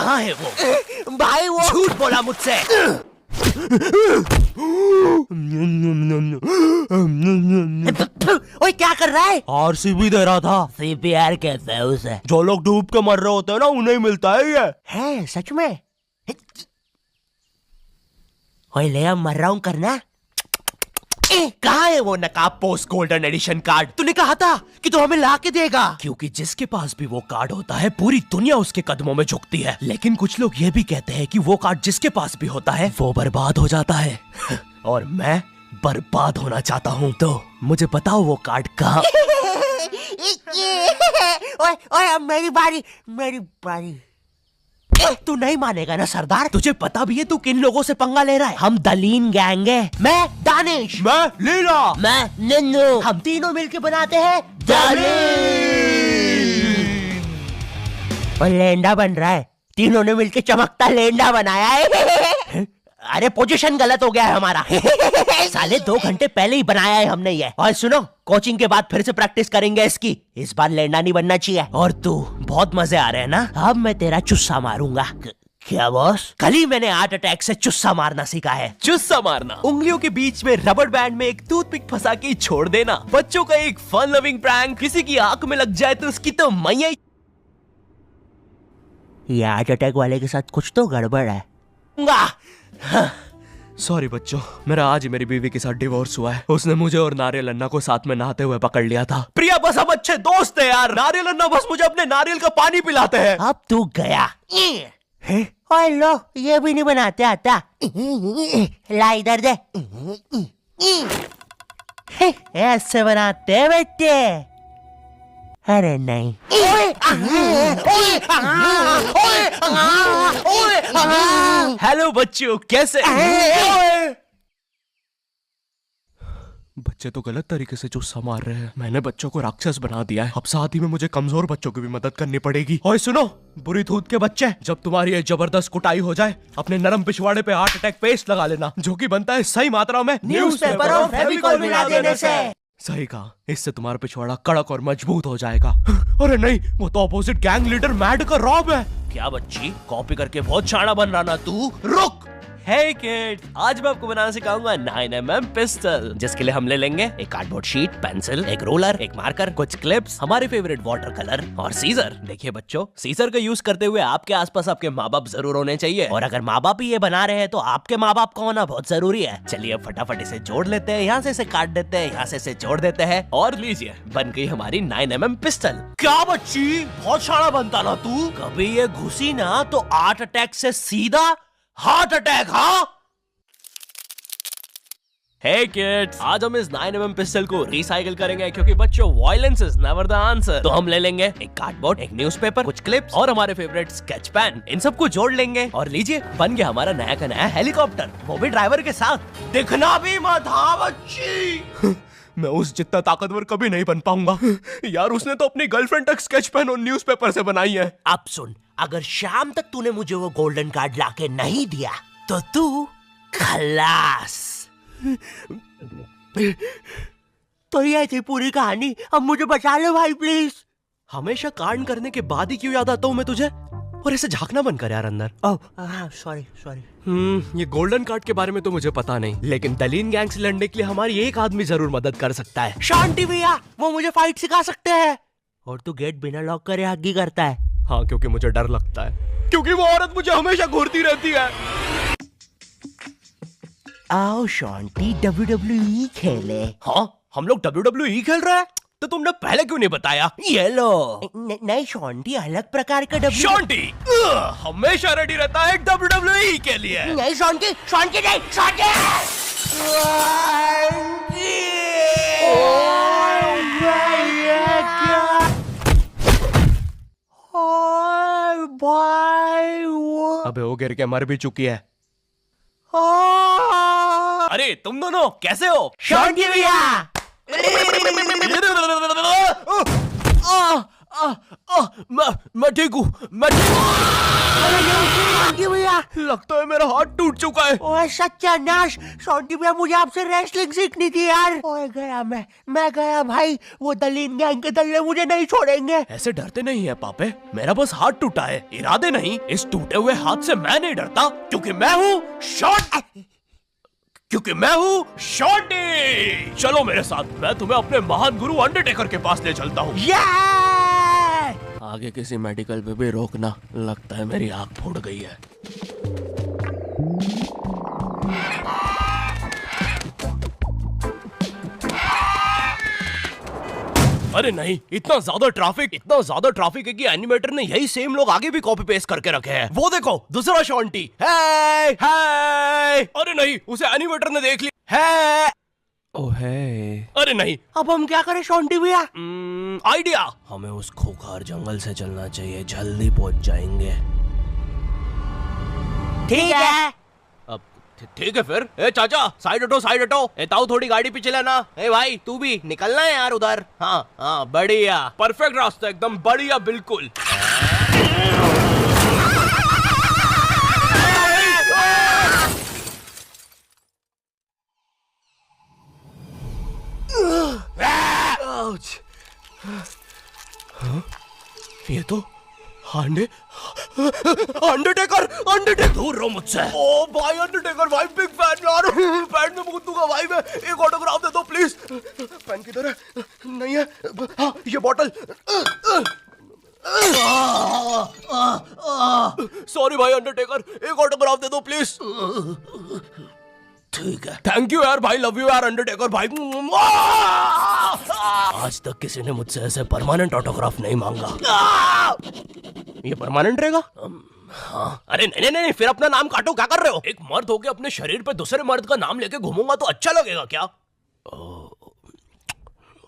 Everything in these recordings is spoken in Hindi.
कहाँ है वो? भाई वो झूठ बोला मुझसे। ओए क्या कर रहा है? आरसीबी दे रहा था। सीपीआर कहते हैं उसे। जो लोग डूब के मर रहे होते हैं ना, उन्हें मिलता है ये। है सच में? ओए ले अब मर रहा हूँ करना। कहाँ है वो नकाब पोस्ट गोल्डन एडिशन कार्ड? तूने कहा था कि तू हमें ला के देगा। क्योंकि जिसके पास भी वो कार्ड होता है, पूरी दुनिया उसके कदमों में झुकती है। लेकिन कुछ लोग ये भी कहते हैं कि वो कार्ड जिसके पास भी होता है वो बर्बाद हो जाता है। और मैं बर्बाद होना चाहता हूँ, तो मुझे बताओ वो कार्ड कहाँ? ओए ओए अब मेरी बारी। तू नहीं मानेगा ना सरदार? तुझे पता भी है तू किन लोगों से पंगा ले रहा है? हम दलीन गैंग है। मैं दानिश, मैं लीला, मैं नन्नू, हम तीनों मिलके बनाते हैं और लेंडा बन रहा है। तीनों ने मिलके चमकता लेंडा बनाया है। अरे पोजीशन गलत हो गया है हमारा। साले 2 घंटे पहले ही बनाया है हमने ये। और सुनो, कोचिंग के बाद फिर से प्रैक्टिस करेंगे इसकी। इस बार लेंडा नहीं बनना चाहिए। और तू बहुत मजे आ रहे हैं ना? अब मैं तेरा चुस्सा मारूंगा। क्या बॉस? कल ही मैंने हार्ट अटैक से चुस्सा मारना सीखा है। चुस्सा मारना उंगलियों के बीच में रबर बैंड में एक टूथपिक फंसा के छोड़ देना। बच्चों का एक फन लविंग प्रैंक। किसी की आंख में लग जाए तो उसकी तो मैया। ये हार्ट अटैक वाले के साथ कुछ तो गड़बड़ है। सॉरी बच्चों, मेरा आज ही मेरी बीवी के साथ डिवोर्स हुआ है। उसने मुझे और नारियल अन्ना को साथ में नहाते हुए पकड़ लिया था। प्रिया बस हम अच्छे दोस्त हैं यार। नारियल अन्ना बस मुझे अपने नारियल का पानी पिलाते हैं। अब तू गया। ओए लो, ये भी नहीं बनाते आता। ला इधर दे। ऐसे बनाते हैं बेटे। अरे नहीं। हेलो बच्चों, कैसे? बच्चे तो गलत तरीके से चुस्सा मार रहे हैं। मैंने बच्चों को राक्षस बना दिया है। अब साथ ही में मुझे कमजोर बच्चों की भी मदद करनी पड़ेगी। और सुनो बुरी धूत के बच्चे, जब तुम्हारी ये जबरदस्त कुटाई हो जाए, अपने नरम पिछवाड़े पे हार्ट अटैक पेस्ट लगा लेना, जो कि बनता है सही मात्रा में न्यूज़पेपर और फेविकोल मिला देने से। सही कहा, इससे तुम्हारा पिछवाड़ा कड़क और मजबूत हो जाएगा। अरे नहीं, वो तो अपोजिट गैंग लीडर मैड का रॉब है। क्या बच्ची, कॉपी करके बहुत शाना बन रहा ना तू? रुक। Hey kid, आज मैं आपको बनाना सिखाऊंगा 9mm पिस्टल, जिसके लिए हम ले लेंगे एक कार्डबोर्ड शीट, पेंसिल, एक रोलर, एक मार्कर, कुछ क्लिप्स, हमारे फेवरेट वाटर कलर और सीजर। देखिए बच्चों, सीजर का यूज करते हुए आपके आसपास आपके माँ बाप जरूर होने चाहिए। और अगर माँ बाप ही ये बना रहे हैं तो आपके माँ बाप का होना बहुत जरूरी है। चलिए अब फटाफट इसे जोड़ लेते हैं। यहाँ से इसे काट देते हैं, यहाँ से इसे जोड़ देते हैं और लीजिए, बन गई हमारी 9mm पिस्टल। क्या बच्ची, बहुत शाना बनता ना तू? कभी ये घुसी ना तो हार्ट अटैक से सीधा हार्ट अटैक। हाँ Hey kids, आज हम इस 9mm पिस्टल को रिसाइकिल करेंगे, क्योंकि बच्चों violence is never the answer. तो हम ले लेंगे एक कार्डबोर्ड, एक न्यूज़पेपर, कुछ क्लिप्स और हमारे फेवरेट स्केच पेन। इन सबको जोड़ लेंगे और लीजिए, बन गया हमारा नया का नया हेलीकॉप्टर, वो भी ड्राइवर के साथ। दिखना भी मत। हाँ बच्ची। मैं उस जितना ताकतवर कभी नहीं बन पाऊंगा यार। उसने तो अपनी गर्लफ्रेंड तक स्केच पेन और न्यूज़पेपर से बनाई है। अब सुन, अगर शाम तक तूने मुझे वो गोल्डन कार्ड लाके नहीं दिया तो तू खलास। तो ये थी पूरी कहानी। अब मुझे बचा लो भाई प्लीज। हमेशा कांड करने के बाद ही क्यों याद आता हूँ मैं तुझे? और इसे झांकना बंद कर यार अंदर। Oh sorry. ये गोल्डन कार्ड के बारे में तो मुझे पता नहीं, लेकिन दलीन गैंग से लड़ने के लिए हमारी एक आदमी जरूर मदद कर सकता है। शांति भैया, वो मुझे फाइट सिखा सकते हैं। और तू गेट बिना लॉक करे हग्गी करता है। हाँ, क्योंकि मुझे डर लगता है, क्योंकि वो औरत मुझे हमेशा घूरती रहती है। आओ शांति, WWE खेले। हाँ, हम लोग WWE खेल रहे हैं? तो तुमने पहले क्यों नहीं बताया? ये लो। नहीं शांति, अलग प्रकार का शांति हमेशा रेडी रहता है WWE के लिए। नहीं शांति नहीं शांति। भाई अबे वो गिर के मर भी चुकी है। अरे तुम दोनों कैसे हो? शांति भैया। मैं ठीक हूँ, मैं भैया लगता है मेरा हाथ टूट चुका है। ओए सत्यानाश, सोंटी भैया मुझे आपसे रेसलिंग सीखनी थी यार। ओए गया मैं गया भाई, वो दलीन गैंग के दल्ले मुझे नहीं छोड़ेंगे। ऐसे डरते नहीं है पापे, मेरा बस हाथ टूटा है, इरादे नहीं। इस टूटे हुए हाथ से मैं नहीं डरता, क्योंकि मैं हूँ शॉर्टी। चलो मेरे साथ, मैं तुम्हें अपने महान गुरु अंडरटेकर के पास ले चलता हूँ। आगे किसी मेडिकल पे भी रोकना, लगता है मेरी आंख फूट गई है। अरे नहीं, इतना ज्यादा ट्रैफिक है कि एनिमेटर ने यही सेम लोग आगे भी कॉपी पेस्ट करके रखे हैं। वो देखो, दूसरा शॉन्टी। हाय हाय। अरे नहीं, उसे एनिमेटर ने देख लिया है। ओह है। अरे नहीं, अब हम क्या करें शोंटी भैया? आइडिया, हमें उस खूंखार जंगल से चलना चाहिए, जल्दी पहुंच जाएंगे। ठीक है। अब ठीक है फिर। ए चाचा, साइड हटो। ए ताऊ, थोड़ी गाड़ी पीछे लेना। ए भाई, तू भी निकलना है यार उधर। हाँ, बढ़िया, परफेक्ट रास्ता, एकदम बढ़िया, बिल्कुल। ये तो अंडरटेकर दूर रहो मुझसे। ओ भाई अंडरटेकर भाई, बिग फैन यार। पैन में बहुत दूंगा भाई मैं। एक ऑटोग्राफ दे दो प्लीज। पैन किधर है? नहीं है। हाँ, ये बॉटल। सॉरी भाई अंडरटेकर, एक ऑटोग्राफ दे दो प्लीज। ठीक है, थैंक यू यार भाई, लव यू यार अंडरटेकर भाई। आज तक किसी ने मुझसे ऐसे परमानेंट ऑटोग्राफ नहीं मांगा। ये परमानेंट रहेगा? हाँ। अरे नहीं, फिर अपना नाम काटो, क्या कर रहे हो? एक मर्द होके अपने शरीर पे दूसरे मर्द का नाम लेके घूमूंगा तो अच्छा लगेगा क्या?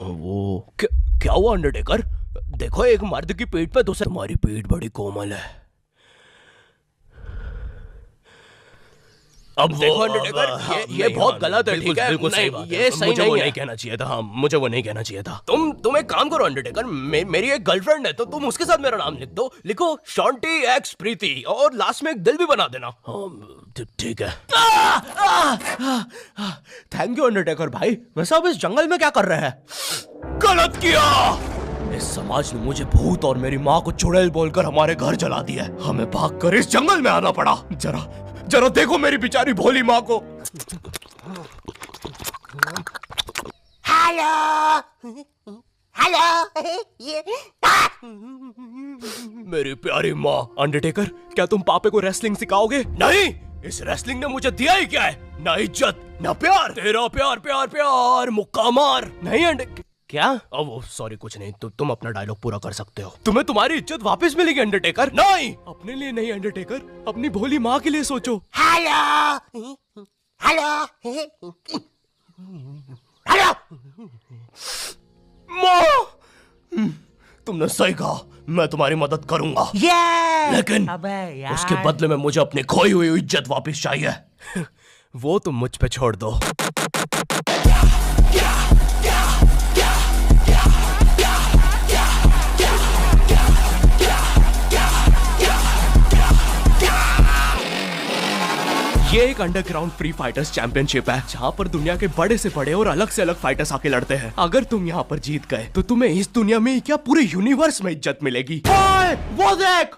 वो क्या हुआ अंडरटेकर? देखो, एक मर्द की पीठ पे दूसरे। तुम्हारी पीठ बड़ी कोमल है। अब देखो अंडरटेकर, ये बहुत गलत है, ठीक है? बिल्कुल सही बात है। ये सही नहीं है। नहीं कहना चाहिए था। हाँ, मुझे वो नहीं कहना चाहिए था। तुम एक काम करो अंडरटेकर, मेरी एक गर्लफ्रेंड है, तो तुम उसके साथ मेरा नाम लिख दो। लिखो शॉन्टी एक्स प्रीति, और लास्ट में एक दिल भी बना देना। ठीक है। थैंक यू अंडरटेकर भाई। वैसे अब इस जंगल में क्या कर रहे हैं? गलत किया। इस समाज ने मुझे भूत और मेरी माँ को चुड़ैल बोलकर हमारे घर जला दिया। हमें भागकर इस जंगल में आना पड़ा। जरा देखो मेरी बेचारी भोली माँ को। हेलो। मेरी प्यारी माँ। अंडरटेकर, क्या तुम पापे को रेसलिंग सिखाओगे? नहीं, इस रेसलिंग ने मुझे दिया ही क्या है? ना इज्जत, ना प्यार। तेरा प्यार मुक्का मार। नहीं क्या? वो सॉरी, कुछ नहीं। तुम अपना डायलॉग पूरा कर सकते हो। तुम्हें तुम्हारी इज्जत वापस मिलेगी अंडरटेकर। नहीं, अपने लिए नहीं अंडरटेकर, अपनी भोली माँ के लिए सोचो। हेलो। माँ, तुमने सही कहा, मैं तुम्हारी मदद करूंगा। लेकिन अबे यार, उसके बदले में मुझे अपनी खोई हुई इज्जत वापस चाहिए। वो तुम मुझ पे छोड़ दो। ये एक अंडरग्राउंड फ्री फाइटर्स चैंपियनशिप है, जहाँ पर दुनिया के बड़े से बड़े और अलग से अलग फाइटर्स आके लड़ते हैं। अगर तुम यहाँ पर जीत गए तो तुम्हें इस दुनिया में क्या, पूरे यूनिवर्स में इज्जत मिलेगी। वो देख।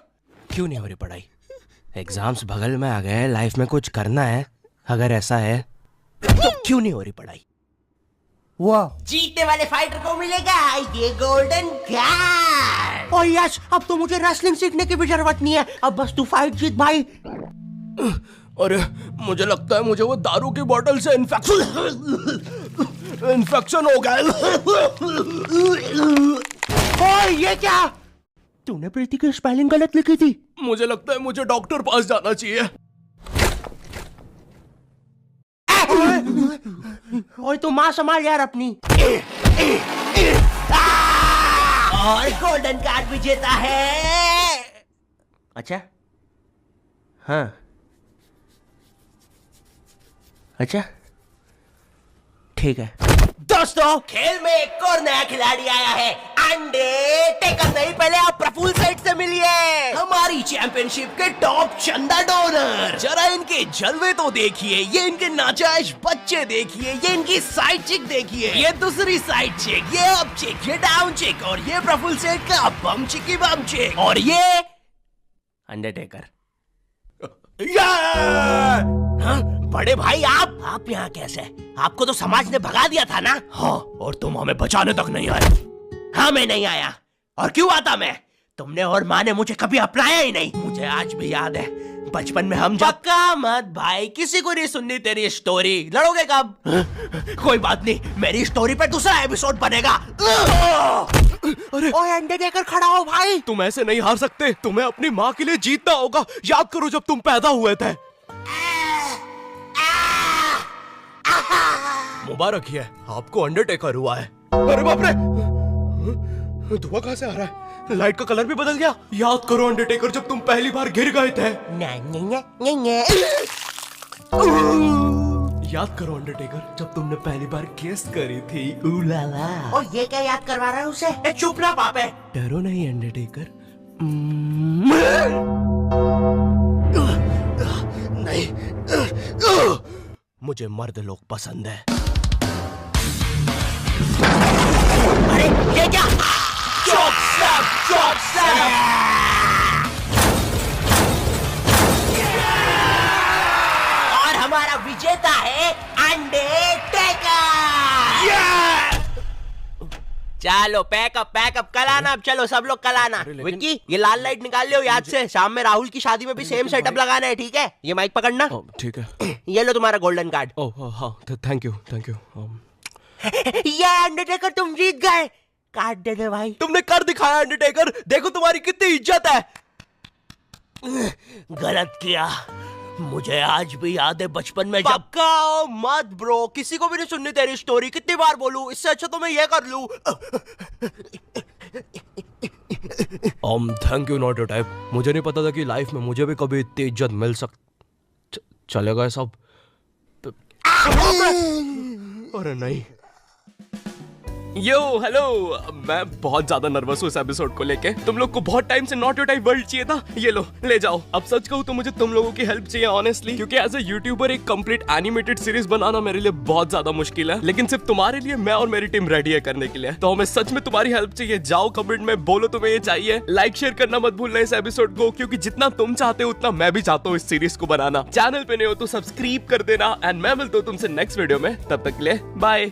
क्यों नहीं हो रही पढ़ाई? एग्जाम्स बगल में आ गए, लाइफ में कुछ करना है। अगर ऐसा है तो क्यों नहीं हो रही पढ़ाई? वो जीतने वाले फाइटर को मिलेगा ये गोल्डन कार्ड। और यस, अब तो मुझे रेसलिंग सीखने की भी जरूरत नहीं है। अब बस तू फाइट जीत भाई। अरे मुझे लगता है मुझे वो दारू की बोतल से इन्फेक्शन हो गया। ओए ये क्या? तूने प्रीति की स्पेलिंग गलत लिखी थी। मुझे लगता है मुझे डॉक्टर पास जाना चाहिए। ओए तू माँ संभाल यार अपनी। और गोल्डन कार्ड विजेता है। अच्छा, हाँ, अच्छा, ठीक है। दोस्तों, खेल में एक और नया खिलाड़ी आया है, अंडरटेकर। नहीं, पहले आप प्रफुल्ल सेठ से मिलिए, हमारी चैंपियनशिप के टॉप चंदा डोनर। जरा इनके जलवे तो देखिए, ये इनके नाजायज बच्चे देखिए, ये इनकी साइड चिक देखिए, ये दूसरी साइड चिक, ये अप चिक, ये डाउन चिक, और ये प्रफुल्ल सेठ का बम चिकी बम चिक, और ये अंडरटेकर। हाँ, बड़े भाई आप यहाँ कैसे? आपको तो समाज ने भगा दिया था ना? हाँ, और तुम हमें बचाने तक नहीं आए। हाँ, मैं नहीं आया। और क्यों आता मैं? तुमने और माँ ने मुझे कभी अपनाया ही नहीं। मुझे आज भी याद है, बचपन में हम पक्का मत भाई, किसी को नहीं सुननी तेरी स्टोरी। लड़ोगे कब? कोई बात नहीं, मेरी स्टोरी पर दूसरा एपिसोड बनेगा। अरे ओए अंडरटेकर, खड़ा हो भाई। तुम ऐसे नहीं हार सकते, तुम्हें अपनी माँ के लिए जीतना होगा। याद करो जब तुम पैदा हुए थे। मुबारक है, आपको अंडरटेकर हुआ है। अरे बाप रे, धुआं कहां से आ रहा है? लाइट का कलर भी बदल गया। याद करो अंडरटेकर, जब तुम पहली बार गिर गए थे। याद करो अंडरटेकर, जब तुमने पहली बार किस करी थी। उलाला। और ये क्या याद करवा रहा है उसे? चुप ना पापे। डरो नहीं अंडरटेकर। नहीं, मुझे मर्द लोग पसंद है। अरे ये क्या? Chop slap. और हमारा विजेता है अंडरटेकर। चलो पैकअप कल आना। अब चलो सब लोग कल आना। विक्की, ये लाल लाइट निकाल लियो याद से। शाम में राहुल की शादी में भी सेम सेटअप लगाना है, ठीक है? ये माइक पकड़ना। ठीक है। ये लो तुम्हारा गोल्डन कार्ड। ओह हाँ, थैंक यू। ये अंडरटेकर, तुम जीत गए। कार्ड दे दे भाई। तुमने कर दिखाया अंडरटेकर, देखो तुम्हारी कितनी इज्जत है। गलत किया, मुझे आज भी याद है बचपन में जब। पक्का मत ब्रो, किसी को भी नहीं सुननी तेरी स्टोरी। कितनी बार बोलूं? इससे अच्छा तो मैं ये कर लूं। Thank you not your type. मुझे नहीं पता था कि लाइफ में मुझे भी कभी इतनी इज्जत मिल चलेगा सब। अरे नहीं। यो हेलो, मैं बहुत ज्यादा नर्वस हूँ इस एपिसोड को लेके। तुम लोग को बहुत टाइम से नॉट योर टाइप वर्ल्ड चाहिए था। ये लो, ले जाओ। अब सच कहूँ तो मुझे तुम लोगों की हेल्प चाहिए ऑनेस्टली, क्योंकि एज ए यूट्यूबर एक कंप्लीट एनिमेटेड सीरीज बनाना मेरे लिए बहुत ज्यादा मुश्किल है। लेकिन सिर्फ तुम्हारे लिए मैं और मेरी टीम रेडी है करने के लिए। तो हमें सच में तुम्हारी हेल्प चाहिए। जाओ कमेंट में बोलो तुम्हें ये चाहिए। लाइक शेयर करना मत भूलना इस एपिसोड को, क्योंकि जितना तुम चाहते हो उतना मैं भी चाहता हूँ इस सीरीज को बनाना। चैनल पे नहीं हो तो सब्सक्राइब कर देना। एंड मैं मिलता हूँ तुमसे नेक्स्ट वीडियो में। तब तक के लिए बाय।